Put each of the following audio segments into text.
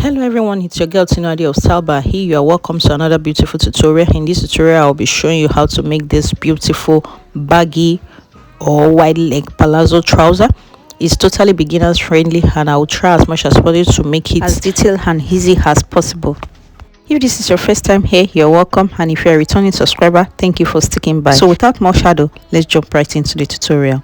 Hello everyone, it's your girl Tinadi of Salba here. You are welcome to another beautiful tutorial. In this tutorial I'll be showing you how to make this beautiful baggy or wide leg palazzo trouser. It's totally beginners friendly and I'll try as much as possible to make it as detailed and easy as possible. If this is your first time here, you're welcome, and if you're a returning subscriber, thank you for sticking by. So without more ado, let's jump right into the tutorial.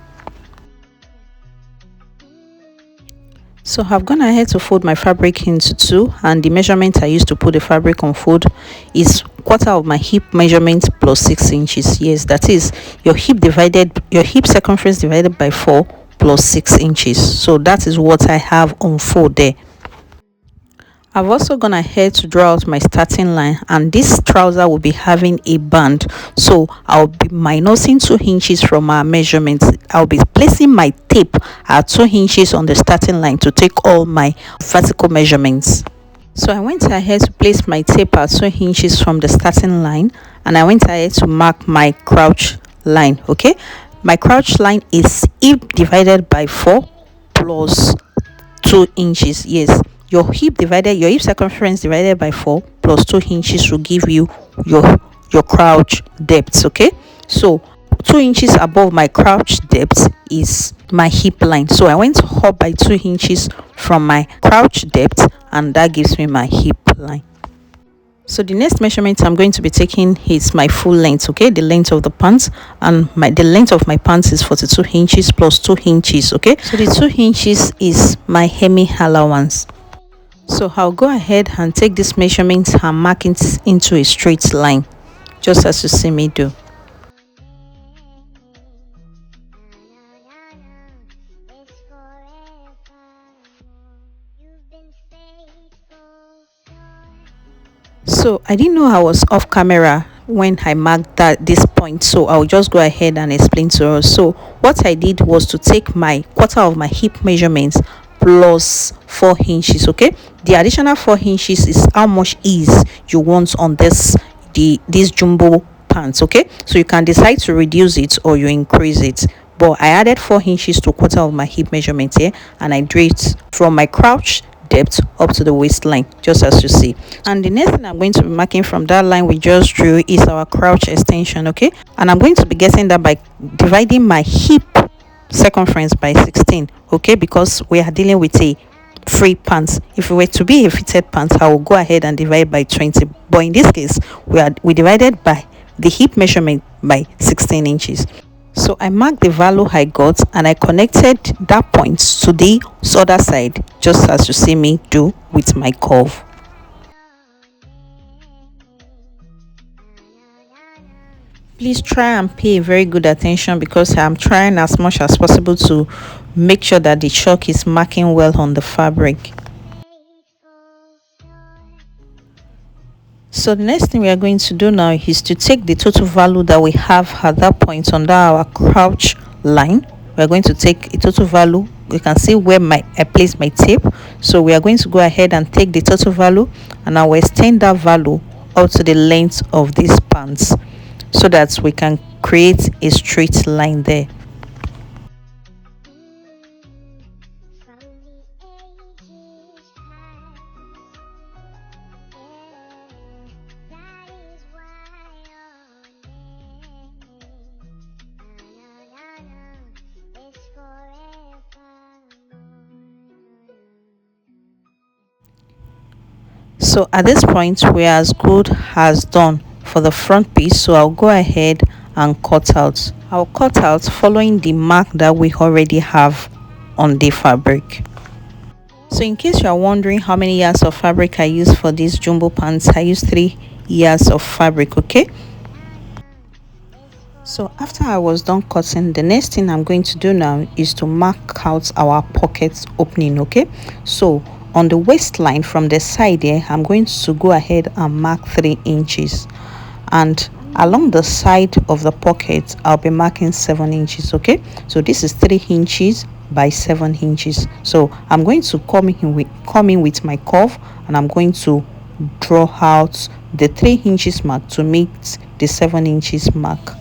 So I've gone ahead to fold my fabric into two, and the measurement I used to put the fabric on fold is quarter of my hip measurement plus 6 inches. Yes, that is your hip circumference divided by 4 plus 6 inches. So that is what I have on fold there. I've also gone ahead to draw out my starting line, and this trouser will be having a band, so I'll be minusing 2 inches from our measurements. I'll be placing my tape at 2 inches on the starting line to take all my vertical measurements. So I went ahead to place my tape at 2 inches from the starting line, and I went ahead to mark my crouch line. Okay, my crouch line is hip divided by 4 plus 2 inches. Yes, your hip circumference divided by 4 plus 2 inches will give you your crouch depth. Okay, so 2 inches above my crouch depth is my hip line, so I went up by 2 inches from my crouch depth, and that gives me my hip line. So the next measurement I'm going to be taking is my full length. Okay, the length of the pants, and the length of my pants is 42 inches plus 2 inches. Okay, so the 2 inches is my hemi allowance. So I'll go ahead and take this measurement and mark it into a straight line, just as you see me do. So I didn't know I was off camera when I marked this point, so I'll just go ahead and explain to us. So what I did was to take my quarter of my hip measurements plus 4 inches. Okay, the additional 4 inches is how much ease you want on this jumbo pants. Okay, so you can decide to reduce it or you increase it, but I added 4 inches to quarter of my hip measurement here, and I drew it from my crouch depth up to the waistline, just as you see. And the next thing I'm going to be marking from that line we just drew is our crouch extension. Okay, and I'm going to be getting that by dividing my hip circumference by 16. Okay, because we are dealing with a free pants. If it were to be a fitted pants, I will go ahead and divide by 20, but in this case we divided by the hip measurement by 16 inches. So I marked the value I got, and I connected that point to the other side, just as you see me do with my curve. Please try and pay very good attention, because I'm trying as much as possible to make sure that the chalk is marking well on the fabric. So the next thing we are going to do now is to take the total value that we have at that point under our crouch line. We are going to take a total value. You can see where I placed my tape, so we are going to go ahead and take the total value, and I will extend that value out to the length of these pants so that we can create a straight line there. So at this point we are as good as done for the front piece, so I'll go ahead and cut out. I'll cut out following the mark that we already have on the fabric. So in case you are wondering how many yards of fabric I use for these jumbo pants, I use 3 yards of fabric. Okay, so after I was done cutting, the next thing I'm going to do now is to mark out our pocket opening. Okay, so on the waistline from the side here, I'm going to go ahead and mark 3 inches, and along the side of the pocket I'll be marking 7 inches. Okay, so this is 3 inches by 7 inches. So I'm going to come in with my curve, and I'm going to draw out the 3 inches mark to meet the 7 inches mark.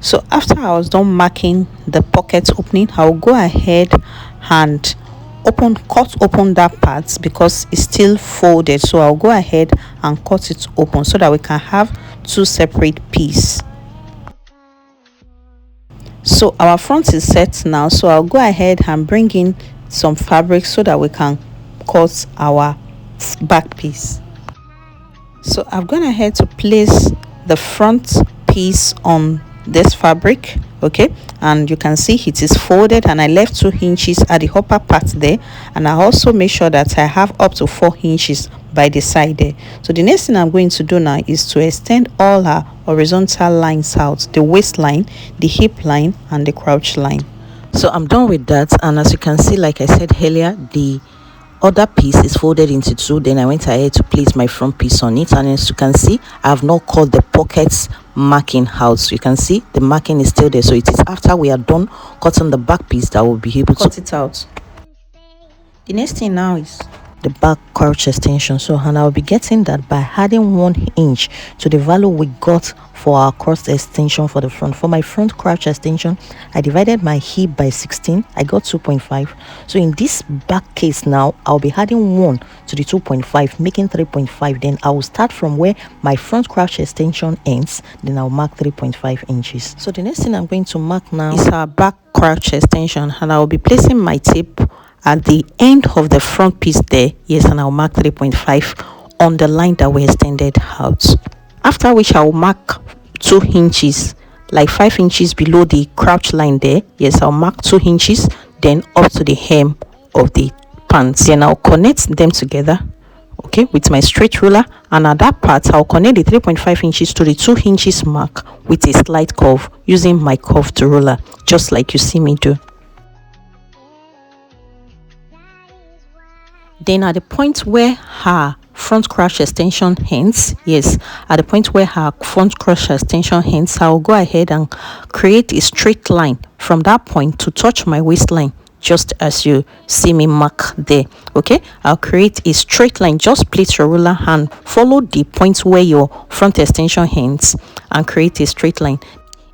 So after I was done marking the pocket opening, I'll go ahead and cut open that part because it's still folded. So I'll go ahead and cut it open so that we can have two separate pieces. So our front is set now, so I'll go ahead and bring in some fabric so that we can cut our back piece. So I've gone ahead to place the front piece on this fabric, okay, and you can see it is folded, and I left 2 inches at the upper part there, and I also make sure that I have up to 4 inches by the side there. So the next thing I'm going to do now is to extend all our horizontal lines out: the waistline, the hip line, and the crotch line. So I'm done with that, and as you can see, like I said earlier, the other piece is folded into 2. Then I went ahead to place my front piece on it, and as you can see, I have not cut the pockets marking out. So you can see the marking is still there, so it is after we are done cutting the back piece that we'll be able to cut it out. The next thing now is the back crotch extension. So, and I'll be getting that by adding 1 inch to the value we got for our crotch extension for the front. For my front crotch extension, I divided my hip by 16. I got 2.5. So in this back case now, I'll be adding 1 to the 2.5, making 3.5. Then I will start from where my front crotch extension ends. Then I'll mark 3.5 inches. So the next thing I'm going to mark now is our back crotch extension, and I will be placing my tape at the end of the front piece there. Yes, and I'll mark 3.5 on the line that we extended out, after which I'll mark 2 inches, like 5 inches below the crotch line there. Yes, I'll mark 2 inches, then up to the hem of the pants. Then I'll connect them together, okay, with my straight ruler, and at that part I'll connect the 3.5 inches to the 2 inches mark with a slight curve using my curved ruler, just like you see me do. Then at the point where her front crotch extension ends, yes, at the point where her front crotch extension ends, I'll go ahead and create a straight line from that point to touch my waistline, just as you see me mark there. Okay, I'll create a straight line. Just place your ruler and follow the point where your front extension ends and create a straight line.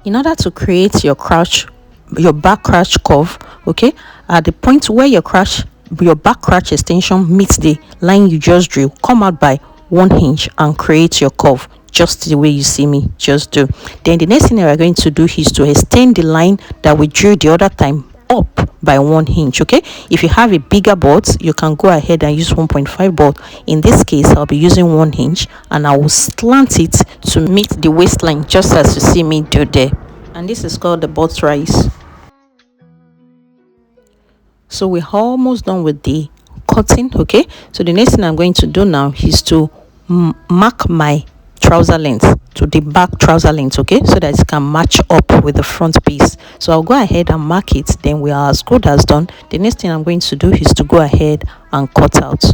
In order to create your back crotch curve, okay, at the point where your back crotch extension meets the line you just drew, come out by 1 inch and create your curve, just the way you see me just do. Then the next thing we're going to do is to extend the line that we drew the other time up by 1 inch. Okay, if you have a bigger board, you can go ahead and use 1.5, but in this case I'll be using 1 inch, and I will slant it to meet the waistline, just as you see me do there. And this is called the butt rise. So we're almost done with the cutting. Okay, so the next thing I'm going to do now is to mark my trouser length to the back trouser length, okay, so that it can match up with the front piece. So I'll go ahead and mark it. Then we are as good as done. The next thing I'm going to do is to go ahead and cut out.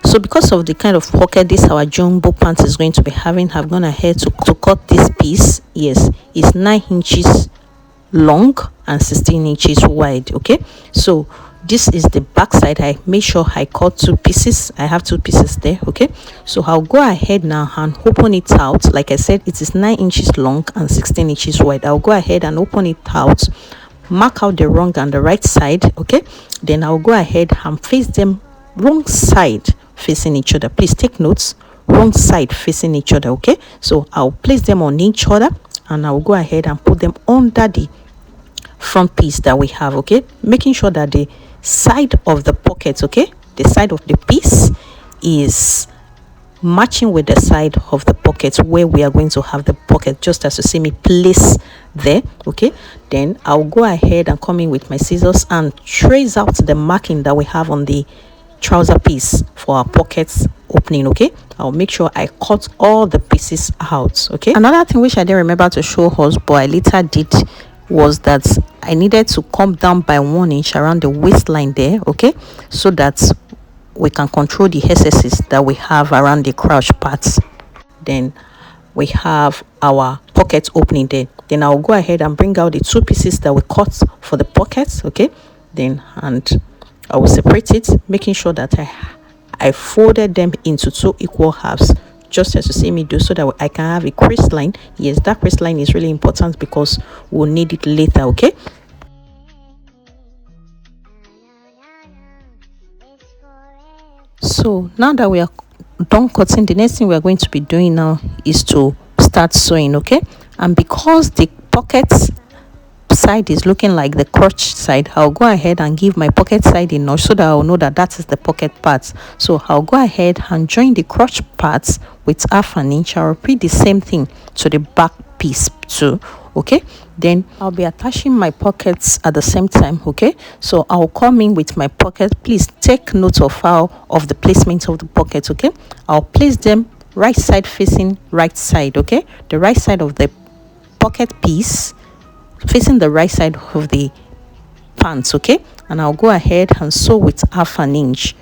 So because of the kind of pocket this our jumbo pant is going to be having, I've gone ahead to cut this piece. Yes, it's 9 inches long and 16 inches wide. Okay, so this is the back side. I make sure I cut 2 pieces. I have 2 pieces there. Okay, so I'll go ahead now and open it out. Like I said, it is 9 inches long and 16 inches wide. I'll go ahead and open it out, mark out the wrong and the right side. Okay, then I'll go ahead and face them wrong side facing each other. Please take notes, wrong side facing each other. Okay, so I'll place them on each other, and I'll go ahead and put them under the front piece that we have. Okay, making sure that the side of the pocket, okay, the side of the piece is matching with the side of the pocket where we are going to have the pocket, just as you see me place there. Okay, then I'll go ahead and come in with my scissors and trace out the marking that we have on the trouser piece for our pockets opening. Okay, I'll make sure I cut all the pieces out. Okay, another thing which I didn't remember to show us but I later did was that I needed to come down by 1 inch around the waistline there. Okay, so that we can control the excesses that we have around the crotch parts. Then we have our pocket opening there. Then I'll go ahead and bring out the 2 pieces that we cut for the pockets. Okay, then and I will separate it, making sure that I folded them into 2 equal halves, just as you see me do, so that I can have a crease line. Yes, that crease line is really important because we'll need it later. Okay, so now that we are done cutting, the next thing we are going to be doing now is to start sewing. Okay, and because the pockets side is looking like the crotch side, I'll go ahead and give my pocket side a notch so that I'll know that that is the pocket part. So I'll go ahead and join the crotch parts with ½ inch. I'll repeat the same thing to the back piece too. Okay, then I'll be attaching my pockets at the same time. Okay, so I'll come in with my pocket. Please take note of the placement of the pockets. Okay, I'll place them right side facing right side. Okay, the right side of the pocket piece facing the right side of the pants. Okay, and I'll go ahead and sew with ½ inch.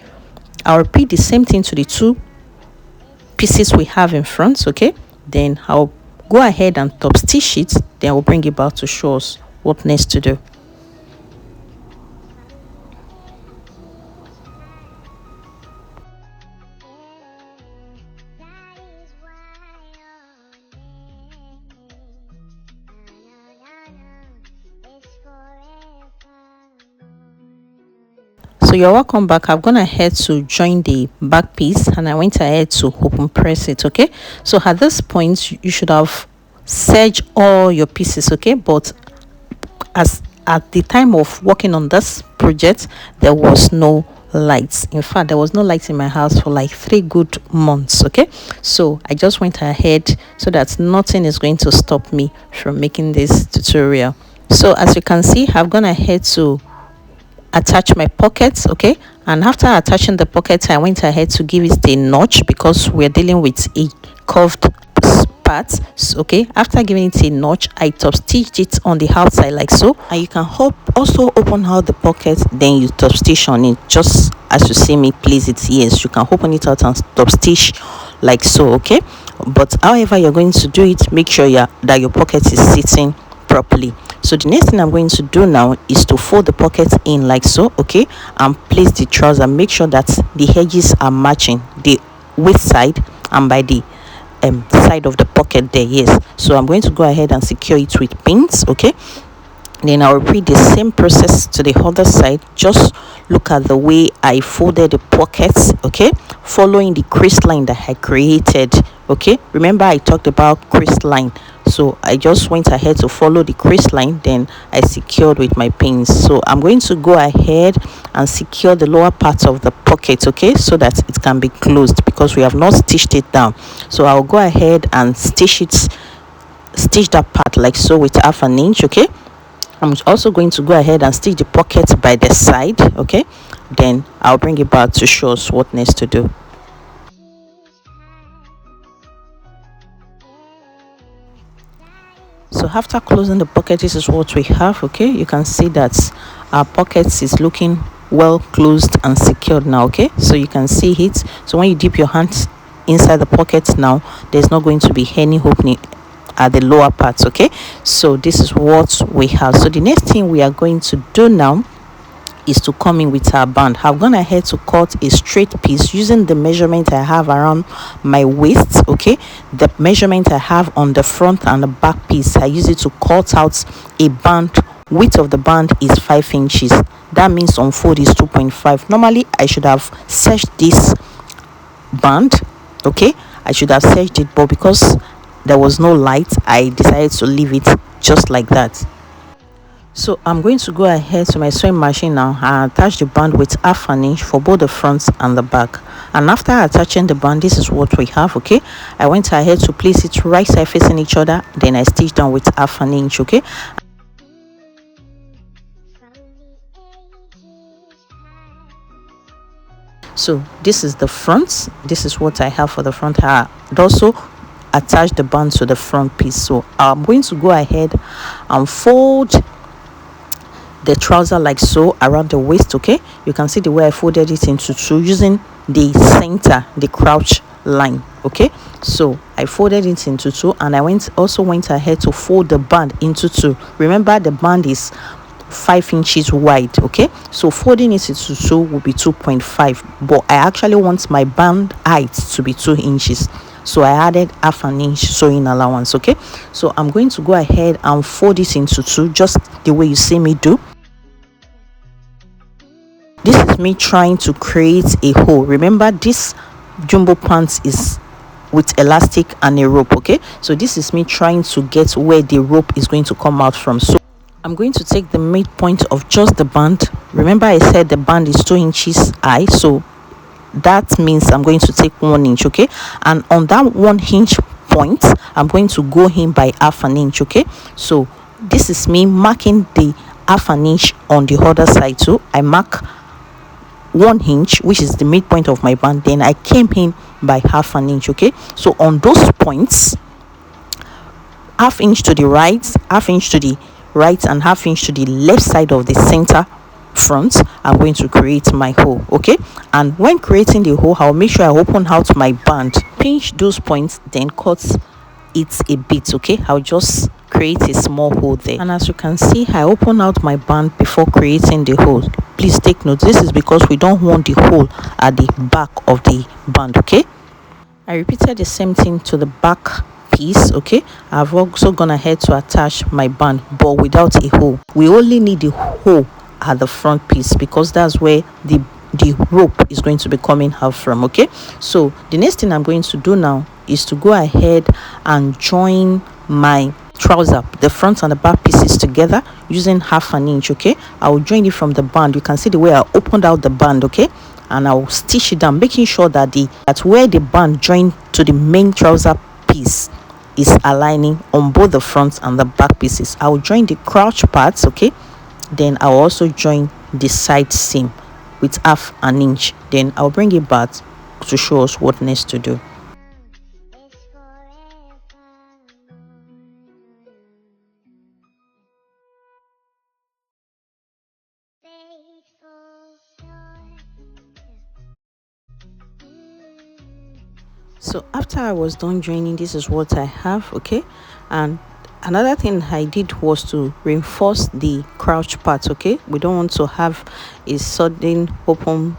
I'll repeat the same thing to the 2 pieces we have in front. Okay, then I'll go ahead and top stitch it, then I'll bring it back to show us what next to do. So you're welcome back. I've gone ahead to join the back piece and I went ahead to open press it. Okay, so at this point you should have serged all your pieces. Okay, but as at the time of working on this project there was no lights. In fact, there was no lights in my house for like 3 good months. Okay, so I just went ahead so that nothing is going to stop me from making this tutorial. So as you can see, I've gone ahead to attach my pockets. Okay, and after attaching the pockets I went ahead to give it a notch because we're dealing with a curved part. Okay, after giving it a notch I top stitched it on the outside like so, and you can also open out the pocket, then you top stitch on it just as you see me place it. Yes, you can open it out and top stitch like so. Okay, but however you're going to do it, make sure that your pocket is sitting properly. So the next thing I'm going to do now is to fold the pocket in like so. Okay, and place the trouser. Make sure that the edges are matching the waist side and by the side of the pocket there. Yes, so I'm going to go ahead and secure it with pins. Okay, then I'll repeat the same process to the other side. Just look at the way I folded the pockets. Okay, following the crease line that I created. Okay, remember I talked about crease line, so I just went ahead to follow the crease line, then I secured with my pins. So I'm going to go ahead and secure the lower part of the pocket. Okay, so that it can be closed because we have not stitched it down. So I'll go ahead and stitch that part like so with ½ inch. Okay, I'm also going to go ahead and stitch the pocket by the side. Okay, then I'll bring it back to show us what next to do. So after closing the pocket, this is what we have. Okay, you can see that our pockets is looking well closed and secured now. Okay, so you can see it. So when you dip your hands inside the pocket now, there's not going to be any opening at the lower parts. Okay, so this is what we have. So the next thing we are going to do now is to come in with our band. I've gone ahead to cut a straight piece using the measurement I have around my waist. Okay, the measurement I have on the front and the back piece, I use it to cut out a band. Width of the band is 5 inches. That means on fold is 2.5. Normally I should have serged this band. Okay, I should have serged it, but because there was no light I decided to leave it just like that. So I'm going to go ahead to my sewing machine now and attach the band with ½ inch for both the front and the back. And after attaching the band, this is what we have. Okay, I went ahead to place it right side facing each other, then I stitched down with half an inch. Okay, so this is the front. This is what I have for the front. I also attach the band to the front piece. So I'm going to go ahead and fold the trouser like so around the waist. Okay, you can see the way I folded it into two using the center, the crouch line. Okay, so I folded it into two, and I also went ahead to fold the band into two. Remember, the band is 5 inches wide. Okay, so folding it into two will be 2.5, but I actually want my band height to be 2 inches, so I added half an inch sewing allowance. Okay, so I'm going to go ahead and fold it into two just the way you see me do. This is me trying to create a hole. Remember, this jumbo pants is with elastic and a rope. Okay, so this is me trying to get where the rope is going to come out from. So I'm going to take the midpoint of just the band. Remember, I said the band is 2 inches high, so that means I'm going to take 1 inch. Okay, and on that 1 inch point, I'm going to go in by half an inch. Okay, so this is me marking the half an inch on the other side too. I mark 1 inch, which is the midpoint of my band, then I came in by half an inch. Okay, so on those points, half inch to the right, half inch to the right, and half inch to the left side of the center front, I'm going to create my hole. Okay, and when creating the hole, I'll make sure I open out my band, pinch those points, then cut it a bit. Okay, I'll just create a small hole there, and as you can see, I open out my band before creating the hole. Please take note, this is because we don't want the hole at the back of the band. Okay, I repeated the same thing to the back piece. Okay, I've also gone ahead to attach my band, but without a hole. We only need the hole at the front piece because that's where the rope is going to be coming out from. Okay, so the next thing I'm going to do now is to go ahead and join my trouser, the front and the back pieces together using half an inch. Okay, I will join it from the band. You can see the way I opened out the band. Okay, and I'll stitch it down, making sure that where the band joined to the main trouser piece is aligning on both the front and the back pieces. I'll join the crouch parts. Okay, then I'll also join the side seam with half an inch, then I'll bring it back to show us what next to do. So after I was done joining, this is what I have. Okay, and another thing I did was to reinforce the crouch part. Okay, we don't want to have a sudden open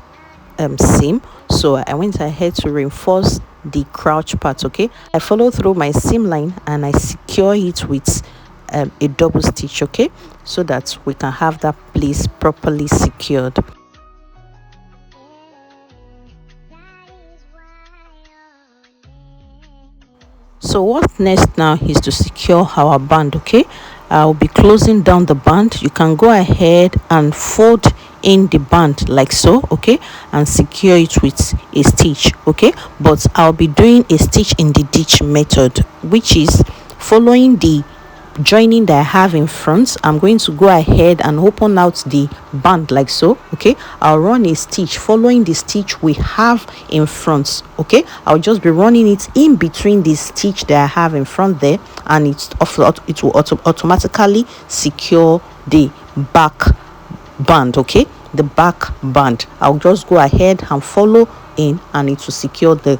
seam, so I went ahead to reinforce the crouch part. Okay, I follow through my seam line and I secure it with a double stitch. Okay, so that we can have that place properly secured. So what next now is to secure our band. Okay, I'll be closing down the band. You can go ahead and fold in the band like so. Okay, and secure it with a stitch. Okay, but I'll be doing a stitch in the ditch method, which is following the joining that I have in front. I'm going to go ahead and open out the band like so. Okay, I'll run a stitch following the stitch we have in front. Okay, I'll just be running it in between the stitch that I have in front there, and it will automatically secure the back band. Okay, the back band, I'll just go ahead and follow in, and it will secure the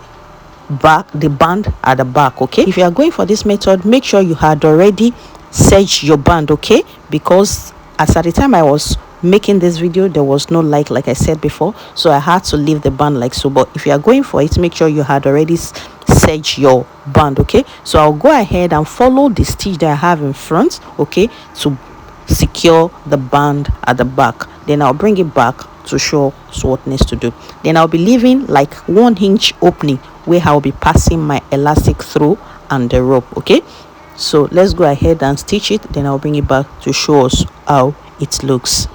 band at the back. Okay, if you are going for this method, make sure you had already serged your band. Okay, because as at the time I was making this video, there was no light like I said before, so I had to leave the band like so. But if you are going for it, make sure you had already serged your band. Okay, so I'll go ahead and follow the stitch that I have in front. Okay, to secure the band at the back, then I'll bring it back to show us what needs to do. Then I'll be leaving like 1 inch opening where I'll be passing my elastic through and the rope. Okay, so let's go ahead and stitch it, then I'll bring it back to show us how it looks.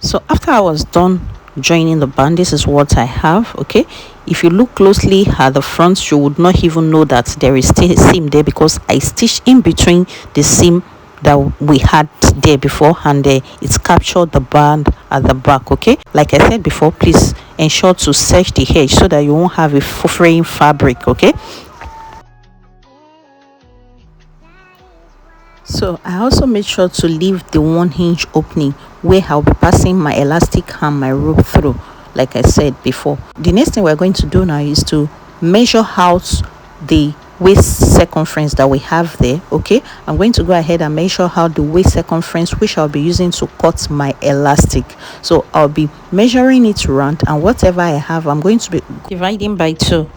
So after I was done joining the band, this is what I have. Okay, if you look closely at the front, you would not even know that there is still seam there, because I stitched in between the seam that we had there before, and it's captured the band at the back. Okay, like I said before, please ensure to search the edge so that you won't have a fraying fabric. Okay, so I also made sure to leave the 1 inch opening where I'll be passing my elastic and my rope through, like I said before. The next thing we're going to do now is to measure out the waist circumference that we have there. Okay, I'm going to go ahead and measure out the waist circumference, which I'll be using to cut my elastic. So I'll be measuring it round, and whatever I have, I'm going to be dividing by 2.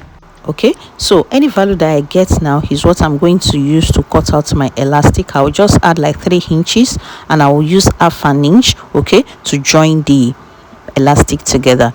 Okay, so any value that I get now is what I'm going to use to cut out my elastic. I will just add like 3 inches, and I will use half an inch, okay, to join the elastic together.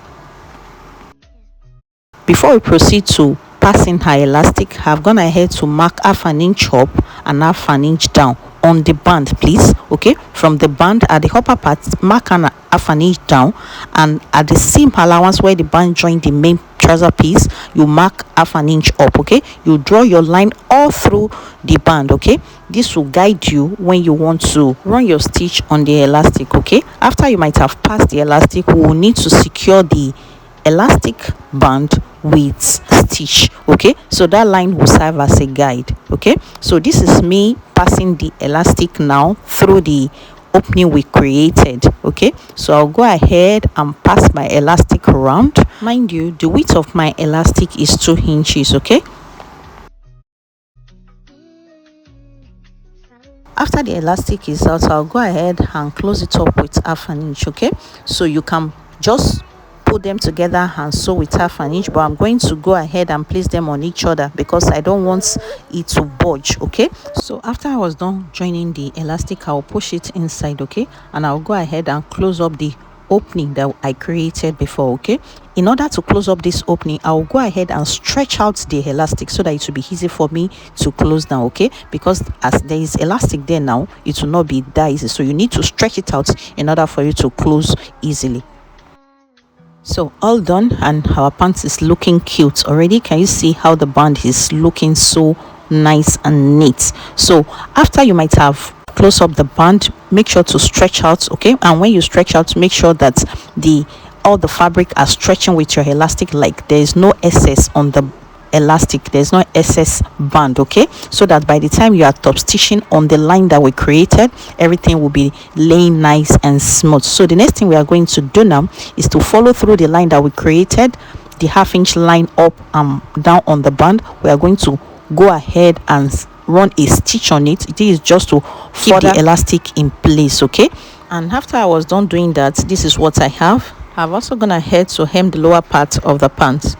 Before we proceed to passing her elastic, I've gone ahead to mark half an inch up and half an inch down on the band, please. Okay, from the band at the upper part, mark an half an inch down, and at the seam allowance where the band joined the main trouser piece, you mark half an inch up. Okay, you draw your line all through the band. Okay, this will guide you when you want to run your stitch on the elastic. Okay, after you might have passed the elastic, we will need to secure the elastic band with stitch. Okay, so that line will serve as a guide. Okay, so this is me passing the elastic now through the opening we created. Okay, so I'll go ahead and pass my elastic around. Mind you, the width of my elastic is 2 inches. Okay, after the elastic is out, I'll go ahead and close it up with half an inch. Okay, so you can just put them together and sew with half an inch, but I'm going to go ahead and place them on each other because I don't want it to budge. Okay, so after I was done joining the elastic, I'll push it inside. Okay, and I'll go ahead and close up the opening that I created before. Okay, in order to close up this opening, I'll go ahead and stretch out the elastic so that it will be easy for me to close down. Okay, because as there is elastic there now, it will not be that easy, so you need to stretch it out in order for you to close easily. So all done, and our pants is looking cute already. Can you see how the band is looking so nice and neat? So after you might have close up the band, make sure to stretch out. Okay, and when you stretch out, make sure that all the fabric are stretching with your elastic, like there is no excess on the elastic, there's no excess band. Okay, so that by the time you are top stitching on the line that we created, everything will be laying nice and smooth. So the next thing we are going to do now is to follow through the line that we created, the half-inch line up and down on the band. We are going to go ahead and run a stitch on it. It is just to keep the elastic in place. Okay, and after I was done doing that, this is what I have. I've also gone ahead to hem the lower part of the pants.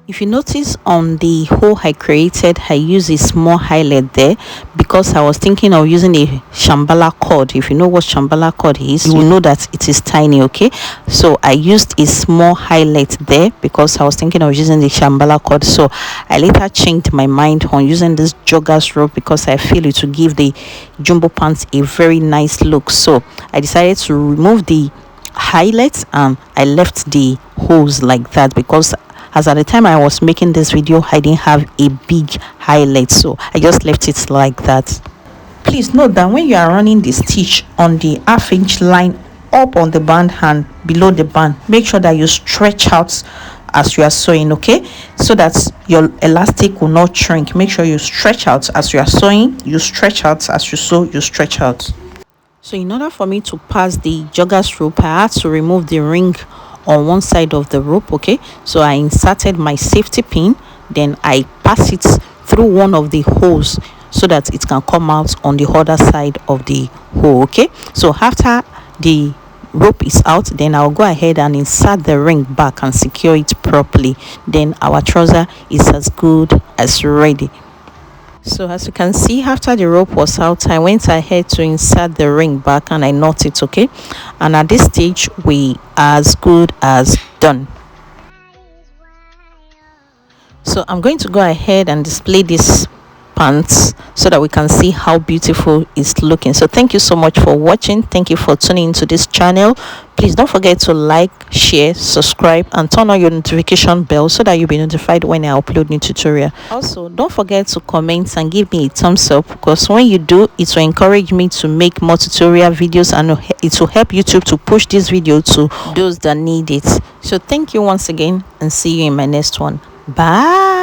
If you notice on the hole I created, I use a small eyelet there because I was thinking of using a shambala cord. If you know what shambala cord is, you will know that it is tiny. Okay, so I used a small eyelet there because I was thinking of using the shambala cord. So I later changed my mind on using this joggers rope because I feel it to give the jumbo pants a very nice look. So I decided to remove the eyelet and I left the holes like that, because as at the time I was making this video, I didn't have a big eyelet, so I just left it like that. Please note that when you are running the stitch on the half-inch line up on the band and below the band, make sure that you stretch out as you are sewing. Okay, so that your elastic will not shrink. Make sure you stretch out as you are sewing, you stretch out as you sew, you stretch out. So in order for me to pass the joggers rope, I had to remove the ring on one side of the rope. Okay, so I inserted my safety pin, then I pass it through one of the holes so that it can come out on the other side of the hole. Okay, so after the rope is out, then I'll go ahead and insert the ring back and secure it properly. Then our trouser is as good as ready. So as you can see, after the rope was out, I went ahead to insert the ring back and I knot it. Okay, and at this stage we are as good as done. So I'm going to go ahead and display this pants so that we can see how beautiful it's looking. So thank you so much for watching. Thank you for tuning into this channel. Please don't forget to like, share, subscribe, and turn on your notification bell so that you'll be notified when I upload new tutorial. Also, don't forget to comment and give me a thumbs up, because when you do, it will encourage me to make more tutorial videos, and it will help YouTube to push this video to those that need it. So thank you once again, and see you in my next one. Bye.